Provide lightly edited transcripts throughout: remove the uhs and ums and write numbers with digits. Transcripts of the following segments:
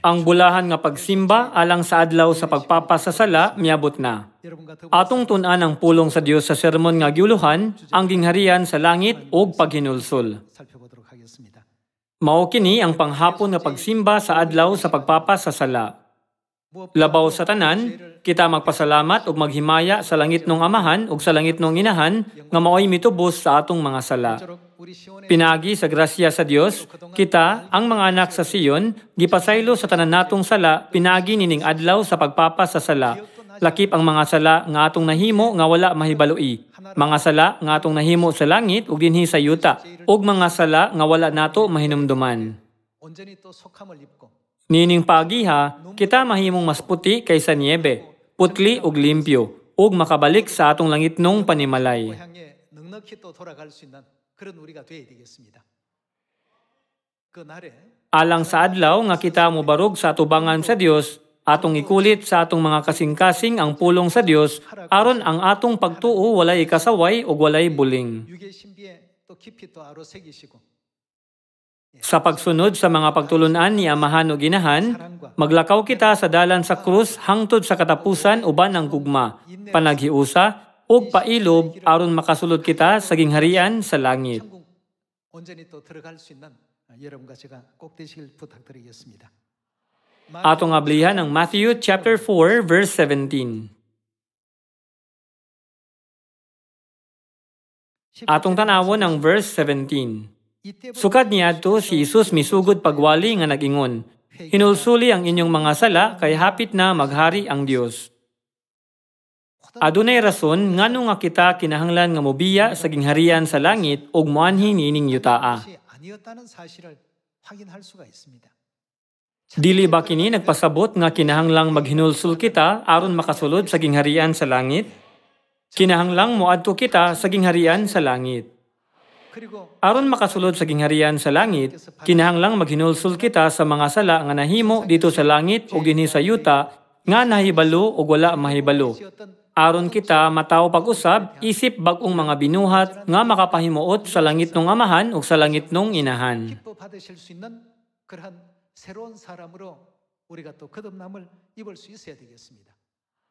Ang bulahan nga pagsimba alang sa adlaw sa pagpapasasala miabot na. Atong tun-an ang pulong sa Dios sa sermon nga giuluhan, ang gingharian sa langit ug paghinulsol. Mao kini ang panghapon nga pagsimba sa adlaw sa pagpapasasala. Labaw sa tanan, kita magpasalamat ug maghimaya sa langit nung Amahan ug sa langit nung Inahan nga maoy mitubos sa atong mga sala. Pinagi sa grasya sa Dios, kita, ang mga anak sa Sion, gipasaylo sa tanan natong sala, pinagi nining adlaw sa pagpapasasala. Lakip ang mga sala nga atong nahimo nga wala mahibaloi. Mga sala nga atong nahimo sa langit ug dinhi sa yuta, ug mga sala nga wala nato mahinumduman. Nining pagiha, kita mahimong mas puti kaysa niebe, putli ug limpyo, ug makabalik sa atong langitnong panimalay. Alang sa adlaw nga kita mobarog sa atubangan sa Dios, atong ikulit sa atong mga kasing-kasing ang pulong sa Dios aron ang atong pagtuo walay ikasaway ug walay buling. Sa pagsunod sa mga pagtulunan ni Amahan ug Inahan, maglakaw kita sa dalan sa krus hangtod sa katapusan uban ang gugma, panaghiusa ug pailob aron makasulod kita sa gingharian sa langit. Atong ablihan ang Matthew chapter 4 verse 17. Atong tanawon ang verse 17. Sukad niadto si Jesus misugod pagwali nga nag-ingon, hinulsuli ang inyong mga sala kay hapit na maghari ang Dios. Adunay rason ngano nga kita kinahanglan nga mobiya sa gingharian sa langit ug moanhi nining yutaa. Dili ba kini nagpasabot nga kinahanglang maghinulsul kita aron makasulod sa gingharian sa langit? Kinahanglang moadto kita sa gingharian sa langit. Aron makasulod sa gingharian sa langit, kinahanglang maghinulsul kita sa mga sala nga nahimo dito sa langit ug dinhi sa yuta nga nahibalo ug wala mahibalo. Aron kita mataw pag-usab isip bag-ong mga binuhat nga makapahimuot sa langit nung Amahan ug sa langit nung Inahan.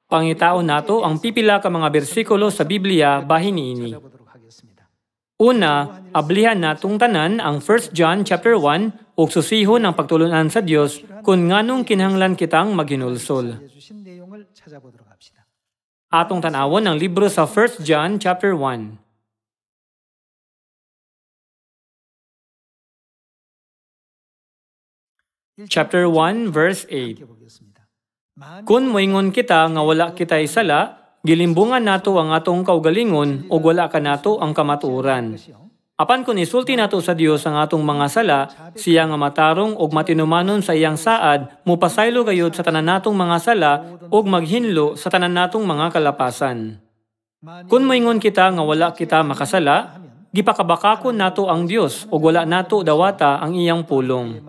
Pangitaon nato ang pipila ka mga bersikulo sa Biblia bahin niini. Una, ablihan natong tanan ang 1 John chapter 1 ug susihon ang pagtulunan sa Dios kung nganong kinahanglan kitang maghinulsol. Atong tanawon ang libro sa 1 John chapter 1. Chapter 1 verse 8. Kun moingon kita nga wala kitay sala, gilimbungan nato ang atong kaugalingon o wala ka nato ang kamatuoran. Apan kung isulti nato sa Dios ang atong mga sala, siya nga matarong og matinumanon sa iyang saad, mupasaylo gayud sa tanan natong mga sala og maghinlo sa tanan natong mga kalapasan. Kung moingon kita nga wala kita makasala, gipakabakakon nato ang Dios og wala nato dawata ang iyang pulong.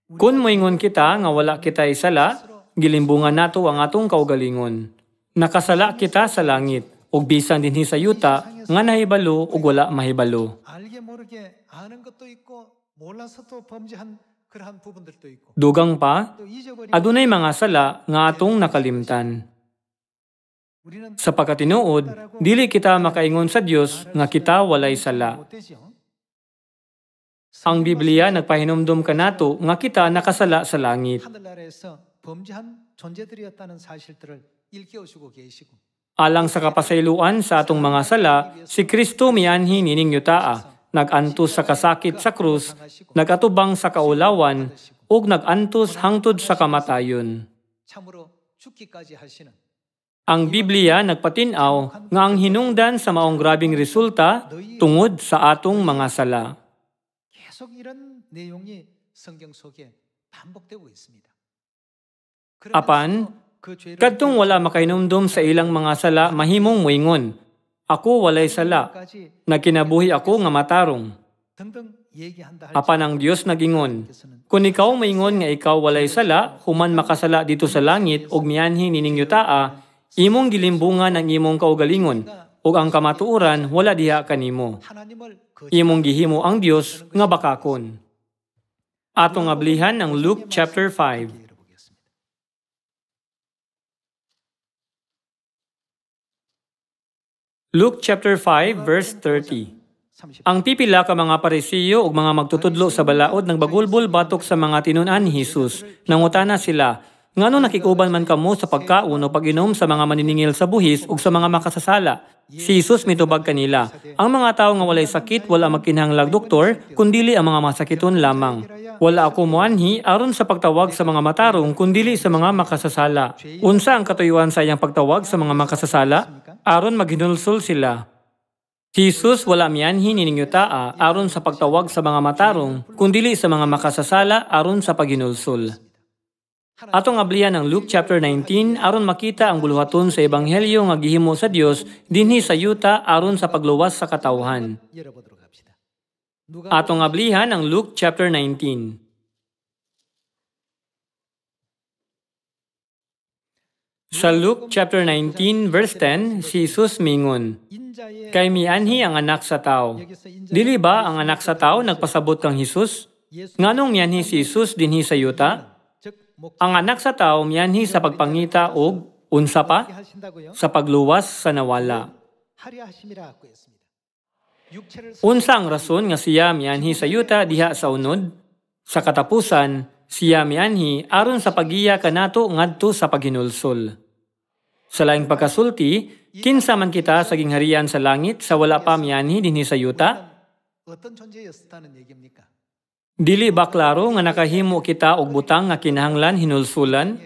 Kung moingon kita nga wala kitay sala, gilimbungan nato ang atong kaugalingon. Nakasala kita sa langit, ug bisan dinhi sa yuta nga nahibalo ug wala mahibalo. Dugang pa, adunay mga sala nga atong nakalimtan. Sa pagkatinuod, dili kita makaingon sa Dios nga kita walay sala. Ang Biblia nagpahinumdum kanato nga kita nakasala sa langit. Alang sa kapasayloan sa atong mga sala, si Kristo mianhi nining yutaa, nagantos sa kasakit sa krus, nagatubang sa kaulawan, ug nagantos hangtod sa kamatayon. Ang Biblia nagpatinaw nga ang hinungdan sa maong grabing resulta tungod sa atong mga sala. Apan, kadtong wala makahinumdum sa ilang mga sala mahimong moingon, ako walay sala, nagkinabuhi ako nga matarong. Apan ang Dios nagingon, kung ikaw moingon nga ikaw walay sala, human makasala dito sa langit ug mianhi nining yutaa, imong gilimbungan ang imong kaugalingon, ug ang kamatuoran wala diha kanimo. Imong gihimo ang Dios nga bakakon. Atong ablihan ang Luke chapter 5. Luke chapter 5 verse 30. Ang pipila ka mga Parisiyo ug mga magtutudlo sa balaod nagbagulbol batok sa mga tinun-an ni Hesus. Nangutana sila, ngano nakikuban man kamo sa pagkaon o pag-inom sa mga maniningil sa buhis ug sa mga makasasala? Si Hesus mitubag kanila, ang mga tawo nga walay sakit wala magkinahanglag doktor, kundili ang mga masakiton lamang. Wala ako moanhi aron sa pagtawag sa mga matarong kundili sa mga makasasala. Unsa ang katuyuan sa iyang pagtawag sa mga makasasala? Aron maghinulsol sila. Si Jesus wala mianhi nininyo taa aron sa pagtawag sa mga matarong kundili sa mga makasasala aron sa paghinulsol. Atong ablihan ang Luke chapter 19 aron makita ang buluhaton sa ebanghelyo nga gihimo sa Dios dinhi sa yuta aron sa pagluwas sa katawhan. Atong ablihan ang Luke chapter 19. Sa Luke chapter 19 verse 10, si Jesus mingon, kay mianhi ang anak sa tao. Dili ba ang anak sa tao nagpasabot kang Jesus? Nganong mianhi si Jesus dinhi sa yuta? Ang anak sa tao mianhi sa pagpangita og unsa pa? Sa pagluwas sa nawala. Unsa ang rason nga siya mianhi sa yuta diha sa unod? Sa katapusan, siya mianhi aron sa pagiya kanato ngadto sa paghinulsol. Sa laing pagkasulti, kinsa man kita sa gingharian sa langit sa wala pa mianhi dinhi sa yuta? Dili ba klaro nga nakahimo kita og butang nga kinahanglan hinulsulan?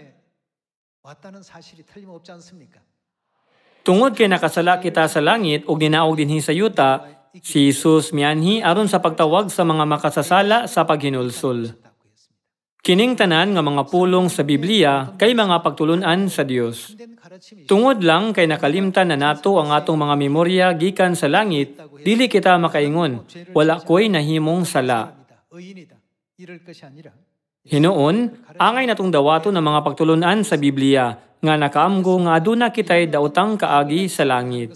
Tungod kay nakasala kita sa langit ug ninaog dinhi sa yuta, si Jesus mianhi aron sa pagtawag sa mga makasasala sa paghinulsol. Kining tanan nga mga pulong sa Biblia kay mga pagtulunan sa Dios. Tungod lang kay nakalimtan na nato ang atong mga memorya gikan sa langit, dili kita makaingon, wala ko'y nahimong sala. Hinoon, angay natong dawato ng mga pagtulunan sa Biblia nga nakaamgo nga aduna kitay daotang kaagi sa langit.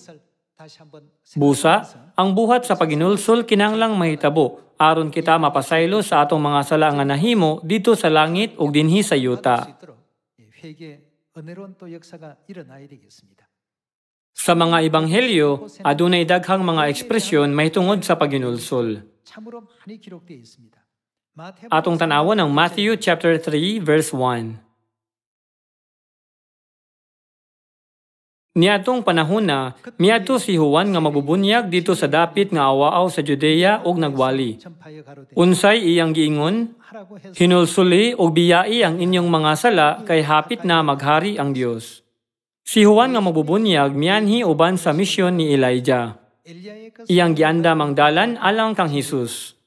Busa, ang buhat sa paghinulsol kinahanglang mahitabo aron kita mapasaylo sa atong mga sala nga nahimo dito sa langit ug dinhi sa yuta. Sa mga ebanghelyo, adunay daghang mga ekspresyon mahitungod sa paghinulsol. Atong tanawon ang Matthew chapter 3 verse 1. Niadtong panahon na, miadto si Juan nga mabubunyag dito sa dapit nga awaaw sa Judea ug nagwali. Unsay iyang giingon? Hinulsuli ug biyai ang inyong mga sala kay hapit na maghari ang Dios. Si Juan nga mabubunyag mianhi uban sa misyon ni Elijah. Iyang giandam ang dalan alang kang Hesus.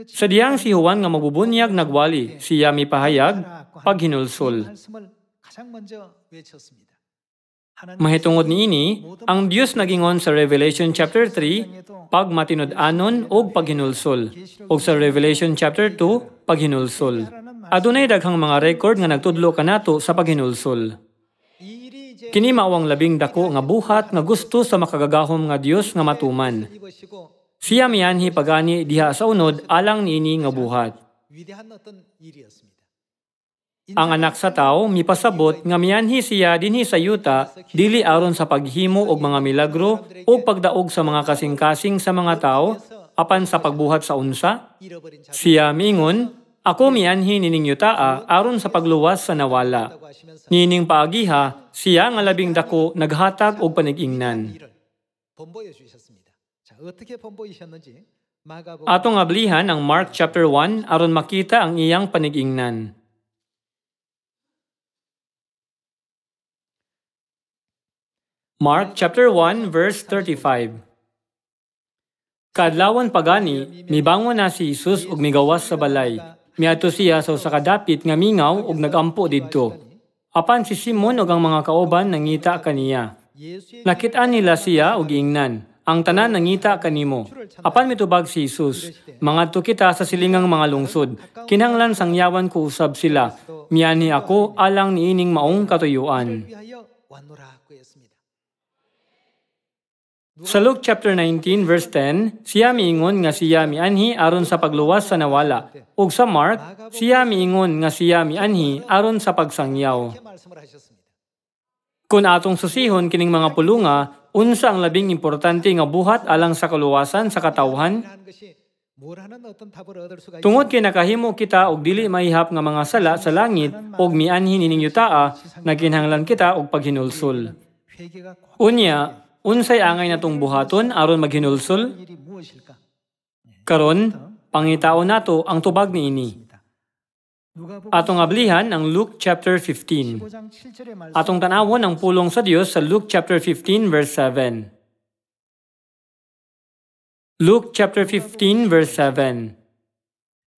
Sa diyang si Juan nga mabubunyag nagwali, siya mipahayag paghinulsol. Mahitungod niini, ang Dios nagingon sa Revelation chapter 3, pagmatinud-anon og paghinulsol, ug sa Revelation chapter 2, paghinulsol. Adunay daghang mga record nga nagtudlo kanato sa paghinulsol. Kini mao ang labing dako nga buhat nga gusto sa makagagahom nga Dios nga matuman. Siya mianhi pagani diha sa unod alang niini nga buhat. Ang anak sa tao mipasabot nga mianhi siya dinhi sa yuta dili aron sa paghimo og mga milagro o pagdaog sa mga kasing-kasing sa mga tao apan sa pagbuhat sa unsa. Siya miingon, ako mianhi nining yuta aron sa pagluwas sa nawala. Nining paagiha, siya nga labing dako naghatag og panigingnan. Atong ablihan ang Mark chapter 1 aron makita ang iyang panigingnan. Mark chapter 1 verse 35. Kaadlawan pagani, mibangon na si Jesus ug migawas sa balay. Miadto siya sa usa ka dapit nga mingaw ug nagampo didto. Apan si Simon ug ang mga kauban nangita kaniya. Nakit-an nila siya ug giingnan. Ang tanan nangita kanimo. Apan mitubag si Jesus, mangadto kita sa silingang mga lungsod. Kinahanglan sangyawan ko usab sila. Miani ako alang niining maong katuyuan. Sa Luke chapter 19 verse 10, siya miingon nga siya mianhi aron sa pagluwas sa nawala. Ug sa Mark, siya miingon nga siya mianhi aron sa pagsangyaw. Kung atong susihon kining mga pulunga, unsa ang labing importante nga buhat alang sa kaluwasan sa katawhan? Tungod kay nakahimo kita og dili maihap nga mga sala sa langit og mianhi nining yutaa, naginhanglan kita og paghinulsol. Unya, unsay angay natong buhaton aron maghinulsol? Karon, pangitaon nato ang tubag niini. Atong ablihan ang Luke chapter 15. Atong tanawon ang pulong sa Dios sa Luke chapter 15 verse 7. Luke chapter 15 verse 7.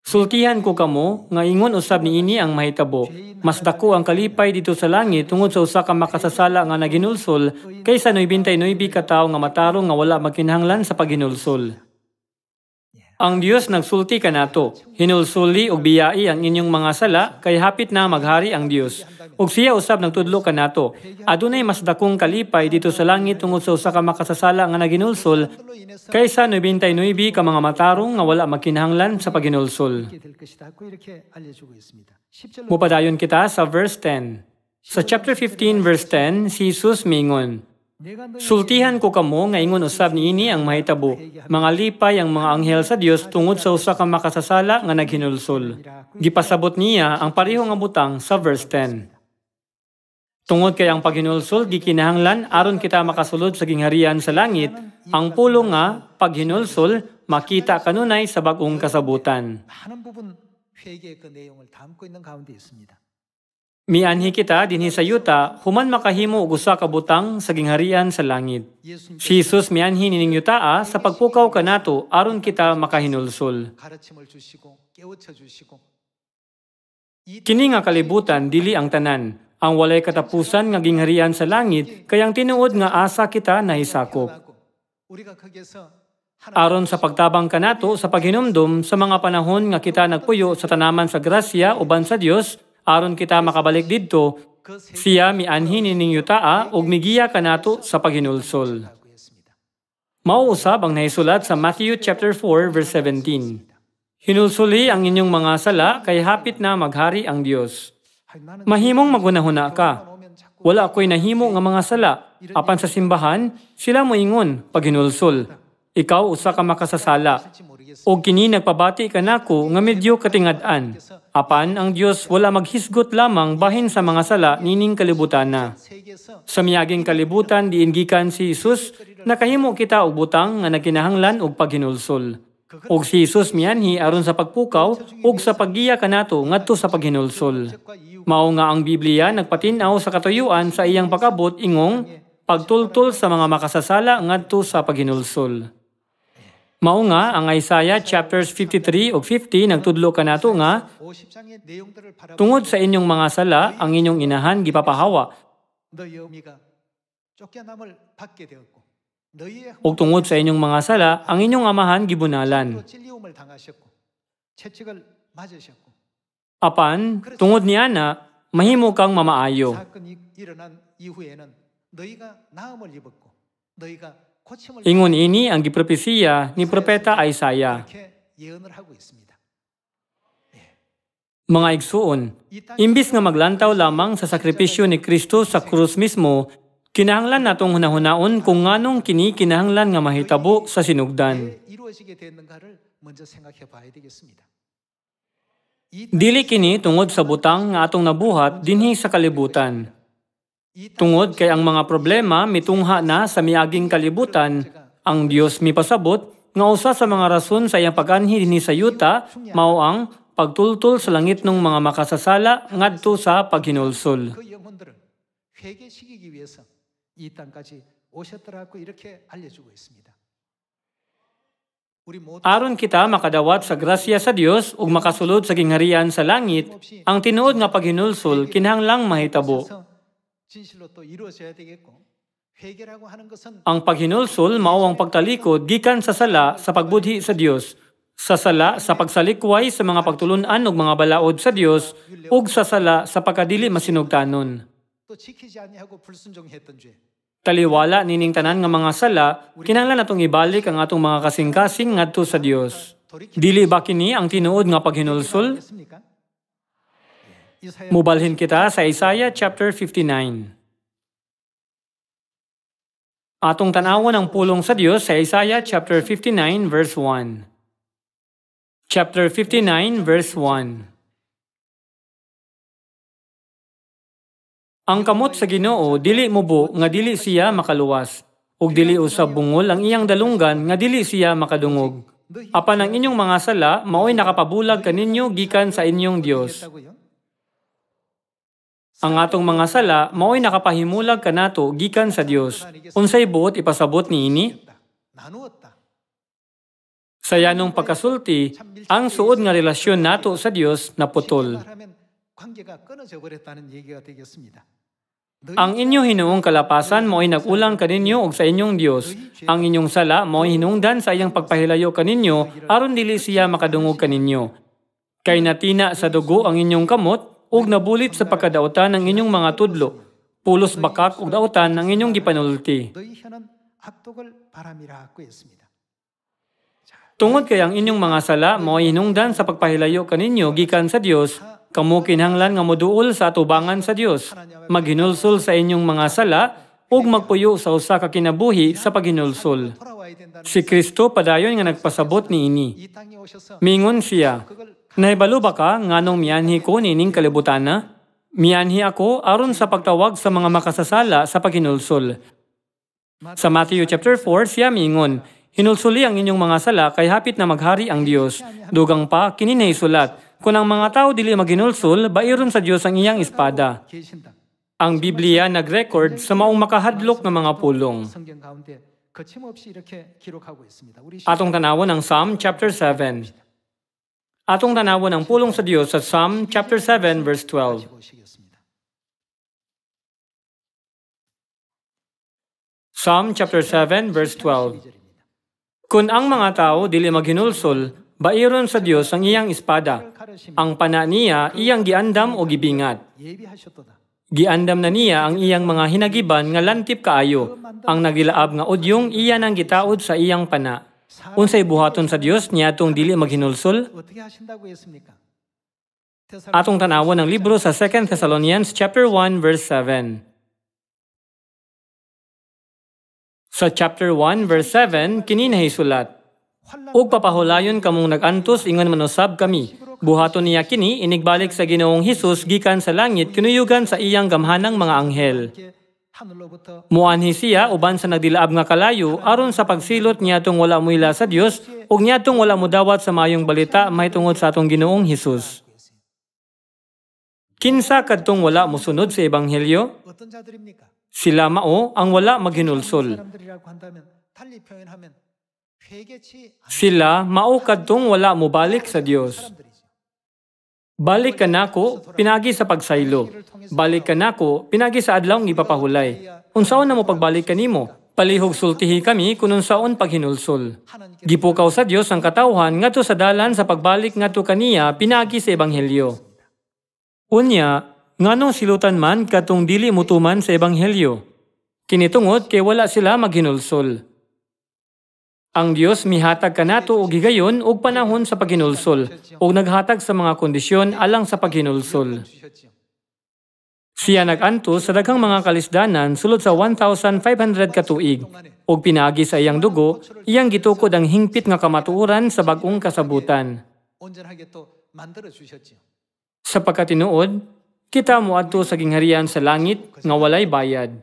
Sultihan ko kamo nga ingon usab niini ang mahitabo. Mas dako ang kalipay dito sa langit tungod sa usa ka makasasala nga naginulsol kaysa 99 ka tawo nga matarong nga wala magkinahanglan sa paghinulsol. Ang Dios nagsulti kanato, hinulsuli og biyai ang inyong mga sala kay hapit na maghari ang Dios. Ug siya usab nagtudlo kanato, adunay mas dakong kalipay dito sa langit tungod sa usa ka makasasala nga naginulsol kaysa 99 ka mga matarong nga wala magkinahanglan sa paghinulsol. Mupadayon kita sa verse 10. Sa chapter 15 verse 10, si Jesus mingon, sultihan ko kamo nga ingon usab niini ang mahitabo. Mga lipay ang mga anghel sa Dios tungod sa usa ka makasasala nga naghinulsol. Gipasabot niya ang pareho nga butang sa verse 10. Tungod kay ang paghinulsol gikinahanglan aron kita makasulod sa gingharian sa langit, ang pulong nga paghinulsol makita kanunay sa bag-ong kasabutan. Mianhi kita dinhi sa yuta human makahimo og usa ka butang sa gingharian sa langit. Si Jesus mianhi nining yutaa sa pagpukaw kanato aron kita makahinulsol. Kini nga kalibutan dili ang tanan, ang walay katapusan nga gingharian sa langit kay ang tinuod nga asa kita nahisakop. Aron sa pagtabang kanato sa paghinumdum sa mga panahon nga kita nagpuyo sa tanaman sa grasya uban sa Dios, aron kita makabalik didto, siya mianhi nining yutaa ug migiya kanato sa paghinulsol. Mao usab ang nahisulat sa Matthew chapter 4 verse 17. Hinulsuli ang inyong mga sala kay hapit na maghari ang Dios. Mahimong magunahuna ka. Wala ako'y nahimo nga mga sala. Apan sa simbahan, sila moingon paghinulsol. Ikaw usa ka makasasala. O kini nagpabati ka nako nga medyo katingad-an. Apan ang Dios wala maghisgot lamang bahin sa mga sala nining kalibutan na. Sa miaging kalibutan diin gikan si Jesus, nakahimo kita og butang nga nagkinahanglan og paghinulsol. Og si Jesus mianhi aron sa pagpukaw ug sa paggiya kanato ngadto sa paghinulsol. Mao nga ang Biblia nagpatin-aw sa katuyuan sa iyang pag-abot ingong pagtultol sa mga makasasala ngadto sa paghinulsol. Mao nga ang Isaiah chapters 53 ug 50 nagtudlo kanato nga tungod sa inyong mga sala ang inyong inahan gipapahawa. Ug tungod sa inyong mga sala ang inyong amahan gibunalan. Apan tungod niana mahimo kang mamaayo. Ingon ini ang gipropesiya ni Propeta Isaiah. Mga igsuon, imbis nga maglantaw lamang sa sakripisyo ni Kristo sa krus mismo, kinahanglan natong hunahunaon kung nganong kini kinahanglan nga mahitabo sa sinugdan. Dili kini tungod sa butang nga atong nabuhat dinhi sa kalibutan. Tungod kay ang mga problema mitungha na sa miaging kalibutan, ang Dios mipasabot nga usa sa mga rason sa iyang pag-anhi dinhi sa yuta mao ang pagtultol sa langit ng mga makasasala ngadto sa paghinulsol. Aron kita makadawat sa grasya sa Dios ug makasulod sa gingharian sa langit, ang tinuod nga paghinulsol kinahanglang mahitabo. Ang paghinulsol mao ang pagtalikod gikan sa sala sa pagbudhi sa Dios, sa sala sa pagsalikway sa mga pagtulun-an ug mga balaod sa Dios ug sa sala sa pagkadili masinugtanon. Taliwala nining tanan nga mga sala, kinahanglan natong ibalik ang atong mga kasing-kasing ngadto sa Dios. Dili ba kini ang tinuod nga paghinulsol? Mubalhin kita sa Isaiah chapter 59. Atong tanawon ang pulong sa Dios sa Isaiah chapter 59 verse 1. Chapter 59 verse 1. Ang kamot sa Ginoo dili mubo nga dili siya makaluwas, ug dili usab bungol ang iyang dalunggan nga dili siya makadungog. Apan ang inyong mga sala mao'y nakapabulag kaninyo gikan sa inyong Dios. Ang atong mga sala mao'y nakapahimulag kanato gikan sa Dios. Unsay buot ipasabot niini? Sa yanong pagkasulti, ang suod nga relasyon nato sa Dios naputol. Ang inyo hinuong kalapasan mo'y nag-ulang kaninyo og sa inyong Dios. Ang inyong sala mo'y hinungdan sa iyang pagpahilayo kaninyo aron dili siya makadungog kaninyo. Kay natina sa dugo ang inyong kamot ug nabulit sa pagkadautan ng inyong mga tudlo. Pulos bakak ug dautan ang inyong gipanulti. Tungod kay ang inyong mga sala mo'y hinungdan sa pagpahilayo kaninyo gikan sa Dios, kamo kinahanglan nga moduol sa atubangan sa Dios, maghinulsol sa inyong mga sala, ug magpuyo sa usa ka kinabuhi sa paghinulsol. Si Kristo padayon nga nagpasabot niini. Mingon siya, "Nahibalo ba ka nganong mianhi ko nining kalibutana? Mianhi ako aron sa pagtawag sa mga makasasala sa paghinulsol." Sa Matthew chapter 4 siya mingon, "Hinulsuli ang inyong mga sala kay hapit na maghari ang Dios." Dugang pa kini nahisulat, kung ang mga tao dili maghinulsol, bairon sa Dios ang iyang espada. Ang Biblia nag-record sa maong makahadlok ng mga pulong. Atong tanawon ang Psalm chapter 7. Atong tanawon ang pulong sa Dios sa Psalm chapter 7 verse 12. Psalm chapter 7 verse 12. Kung ang mga tao dili maghinulsol, bairon sa Dios ang iyang espada. Ang pana niya iyang giandam o gibingat. Giandam na niya ang iyang mga hinagiban nga lantip kaayo. Ang nagilaab nga udyong iya nang gitaod sa iyang pana. Unsay buhaton sa Dios niadtong dili maghinulsol? Atong tanawon ang libro sa 2 Thessalonians chapter 1 verse 7. Sa chapter 1 verse 7 kini nahisulat, "Ug papahulayon kamong nag-antos ingon manusab kami. Buhaton niya kini inigbalik sa Ginoong Hesus gikan sa langit kinuyugan sa iyang gamhanang mga anghel. Muanhi siya uban sa nagdilaab nga kalayo aron sa pagsilot niadtong wala muila sa Dios ug niadtong wala mudawat sa mayong balita mahitungod sa atong Ginoong Hesus." Kinsa kadtong wala mosunod sa ebanghelyo? Sila mao ang wala maghinulsol. Sila mao kadtong wala mobalik sa Dios. Balik ka nako, pinagi sa pagsaylo. Balik ka nako, pinagi sa adlaw ng ipapahulay. Unsaon na mo pagbalik kanimo? Palihog sultihi kami kung unsaon paghinulsol. Gipukaw sa Dios ang katawhan ngadto sa dalan sa pagbalik ngadto kaniya pinagi sa ebanghelyo. Unya, nganong silutan man katong dili mutuman sa ebanghelyo? Kinitungod kay wala sila maghinulsol. Ang Dios mihatag kanato og higayon og panahon sa paghinulsol ug naghatag sa mga kondisyon alang sa paghinulsol. Siya nag-antos sa daghang mga kalisdanan sulod sa 1,500 ka tuig ug pinaagi sa iyang dugo, iyang gitukod ang hingpit nga kamatuoran sa bag-ong kasabutan. Sa pagkatinuod, kita moadto sa gingharian sa langit nga walay bayad.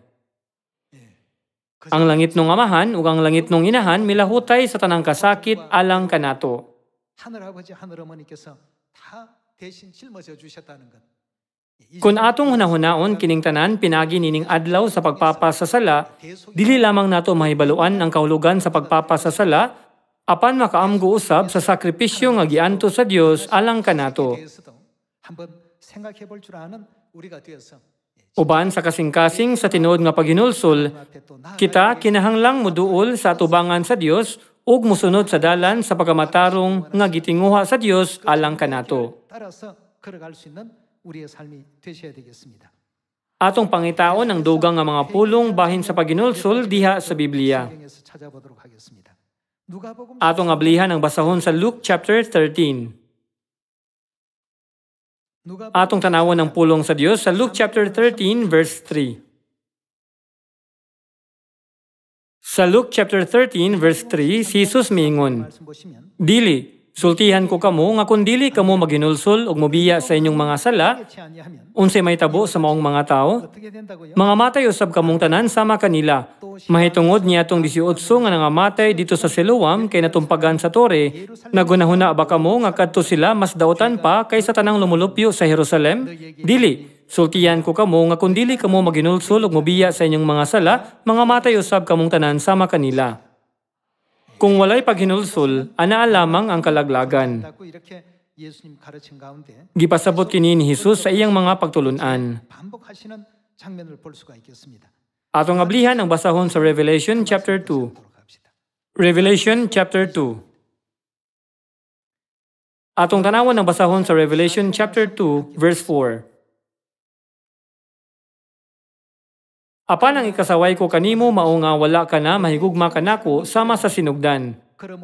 Ang langit nung amahan ug ang langit nung inahan milahutay sa tanang kasakit alang kanato. Kung atong hunahunaon kining tanan pinagi nining adlaw sa pagpapasasala, dili lamang nato mahibaluan ang kahulugan sa pagpapasasala, apan makaamgo usab sa sakripisyo nga gianto sa Dios alang kanato. Uban sa kasing-kasing sa tinuod nga paghinulsol, kita kinahanglang moduol sa atubangan sa Dios ug mosunod sa dalan sa pagamatarong nga gitinguha sa Dios alang kanato. Atong pangitaon ang dugang nga mga pulong bahin sa paginulsol diha sa Biblia. Atong ablihan ang basahon sa Luke chapter 13. Atong tanawon ang pulong sa Dios sa Luke chapter 13 verse 3. Sa Luke chapter 13 verse 3, si Jesus miingon, "Dili, sultihan ko kamo nga kun dili kamo maginulsol og mobiya sa inyong mga sala, unsay may tabo sa maong mga tao, mga matay usab kamong tanan sama kanila. Mahitungod niya atong 18 nga nangamatay dito sa Siloam kay natumpagan sa tore, nagunahuna ba kamo nga kadto sila mas daotan pa kaysa tanang lumulupyo sa Jerusalem? Dili, sultihan ko kamo nga kun dili kamo maginulsol og mobiya sa inyong mga sala, mga matay usab kamong tanan sama kanila." Kung walay paghinulsol, anaa lamang ang kalaglagan. Gipasabot kini ni Jesus sa iyang mga pagtulunan. Atong ablihan ang basahon sa Revelation chapter 2. Revelation chapter 2. Atong tanawon ang basahon sa Revelation chapter 2 verse 4. "Apan ang ikasaway ko kanimo mao nga wala ka na mahigugma kanako sama sa sinugdan.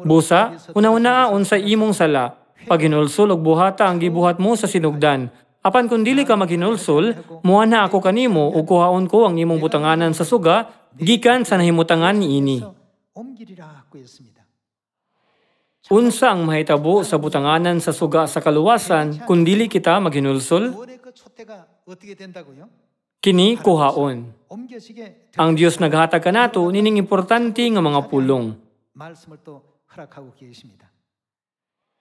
Busa, una-una unsay imong sala, paghinulsol og buhata ang gibuhat mo sa sinugdan. Apan kung dili ka maghinulsol, muana ako kanimo ug kuhaon ko ang imong butanganan sa suga gikan sa nahimutangan niini." Unsa ang mahitabo sa butanganan sa suga sa kaluwasan kung dili kita maghinulsol? Kini kuhaon. Ang Dios naghatag kanato nining importante nga mga pulong.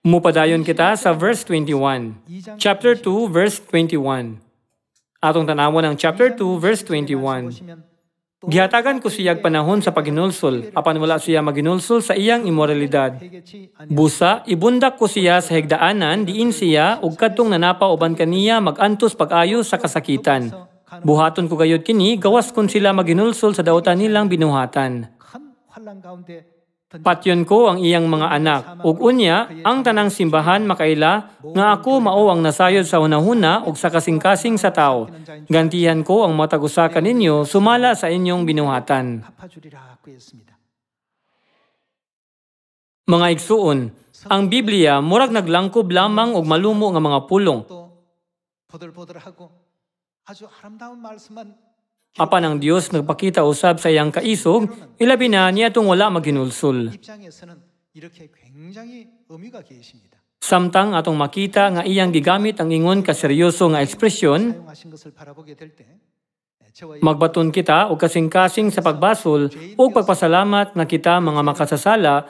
Mupadayon kita sa verse 21. Chapter 2 verse 21. Atong tanawon ang chapter 2 verse 21. "Gihatagan ko siyag panahon sa paghinulsol, apan wala siya maghinulsol sa iyang immoralidad. Busa, ibundak ko siya sa higdaanan, diin siya, ug kadtong nanapa uban kaniya magantos pag-ayo sa kasakitan. Buhaton ko gayud kini, gawas kun sila maghinulsol sa daotan nilang binuhatan. Patyon ko ang iyang mga anak, ug unya, ang tanang simbahan makaila, nga ako mao ang nasayod sa hunahuna ug sa kasing-kasing sa tao. Gantihan ko ang matagusakan ninyo, sumala sa inyong binuhatan." Mga igsuon, ang Biblia murag naglangkob lamang og malumo nga mga pulong. Apan ang Dios nagpakita usab sa iyang kaisog, ilabi na niadtong wala maghinulsol. Samtang atong makita nga iyang gigamit ang ingon ka seryoso nga ekspresyon, magbaton kita og kasing-kasing sa pagbasol ug pagpasalamat nga kita mga makasasala,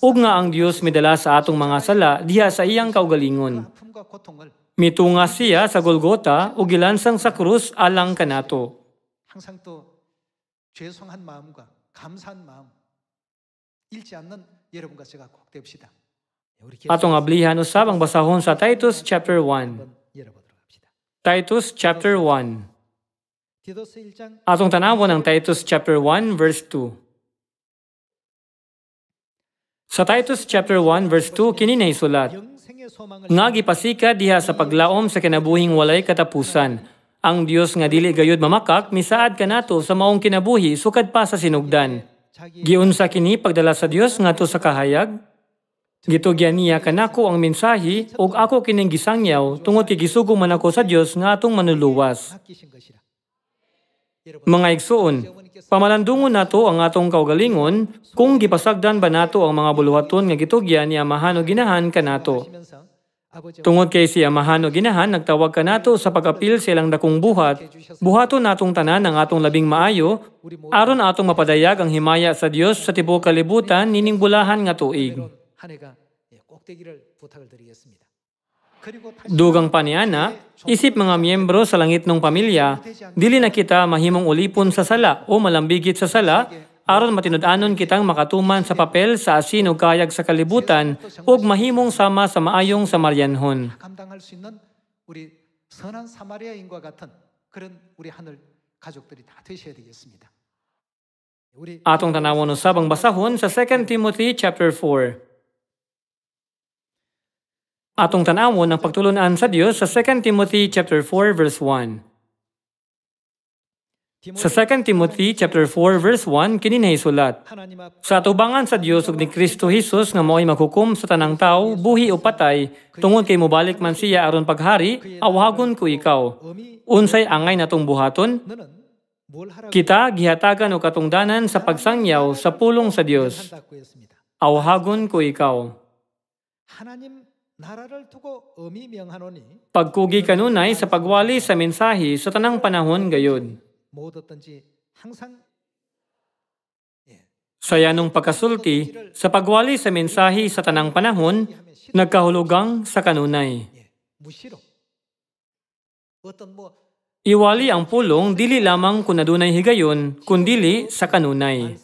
ug nga ang Dios midala sa atong mga sala diha sa iyang kaugalingon. Mitunga siya sa Golgota ug gilansang sa krus alang kanato. Atong ablihan usab ang basahon sa Titus chapter 1. Titus chapter 1. Atong tanawon ang Titus chapter 1 verse 2. Sa Titus chapter 1 verse 2 kini naisulat, "Nga gipasika diha sa paglaom sa kinabuhing walay katapusan. Ang Dios nga dili gayud mamakak misaad kanato sa maong kinabuhi sukad pa sa sinugdan. Giunsa kini pagdala sa Dios ngadto sa kahayag? Gitugyan niya kanako ang mensahe ug ako kining gisangyaw tungod kay gisugong man ako sa Dios nga atong manluluwas." Mga igsuon, pamalandungon nato ang atong kaugalingon kung gipasagdan ba nato ang mga buluhaton nga gitugyan ni Amahan o Ginahan kanato. Tungod kay si Amahan o Ginahan nagtawag kanato sa pag-apil sa ilang dakong buhat, buhaton natong tanan ang atong labing maayo aron atong mapadayag ang himaya sa Dios sa tibuok kalibutan nining bulahan nga tuig. Dugang paniana, isip mga miyembro sa langitnong pamilya, dili na kita mahimong ulipon sa sala o malambigit sa sala, aron matinud-anon kitang makatuman sa papel sa asin o kayag sa kalibutan ug mahimong sama sa maayong Samaryanhon. Atong tanawon usab ang basahon sa 2 Timothy chapter 4. Atong tanawon ang pagtulunan sa Dios sa 2 Timothy chapter 4 verse 1. Sa 2 Timothy chapter 4 verse 1 kini nahisulat, sa atubangan sa Dios ug ni Kristo Jesus nga mao'y maghukom sa tanang tawo, buhi o patay, tungod kay mobalik man siya aron paghari, awhagon ko ikaw. Unsay angay natong buhaton? Kita gihatagan og katungdanan sa pagsangyaw sa pulong sa Dios. Awhagon ko ikaw. Pagkugi kanunay sa pagwali sa mensahe sa tanang panahon gayud. Sa yanong pagkasulti, sa pagwali sa mensahe sa tanang panahon, nagkahulugang sa kanunay. Iwali ang pulong dili lamang kung adunay higayon, kundili sa kanunay.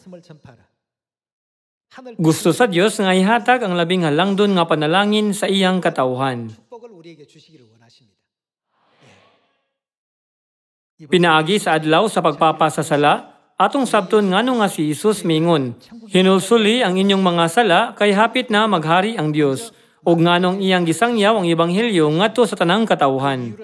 Gusto sa Dios nga ihatag ang labing halangdon nga panalangin sa iyang katawhan. Pinaagi sa adlaw sa pagpapasasala, atong sabton ngano nga si Jesus mingon, hinulsuli ang inyong mga sala kay hapit na maghari ang Dios, ug nganong iyang gisangyaw ang ebanghelyo ngadto sa tanang katawhan.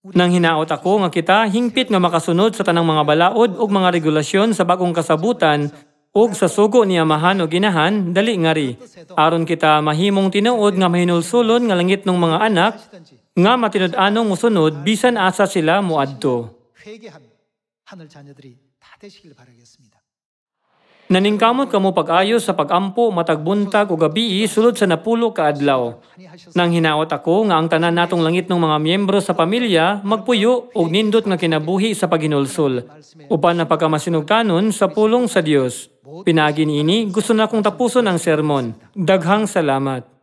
Nang hinaot ako nga kita hingpit nga makasunod sa tanang mga balaod ug mga regulasyon sa bagong kasabutan ug sa sugo ni amahan o ginahan, dali ngari. Aron kita mahimong tinuod nga mahinulsulon nga langit ng mga anak, nga matinud-anong musunod bisan asa sila muadto. Naningkamot kamo pag-ayo sa pagampo matag buntag o gabi sulod sa napulo ka adlaw. Nang hinaot ako nga ang tanan natong langit ng mga miyembro sa pamilya magpuyo og nindot nga kinabuhi sa paghinulsol upan na pagkamasinugtanon sa pulong sa Dios. Pinagi niini gusto na kong tapuson ang sermon. Daghang salamat.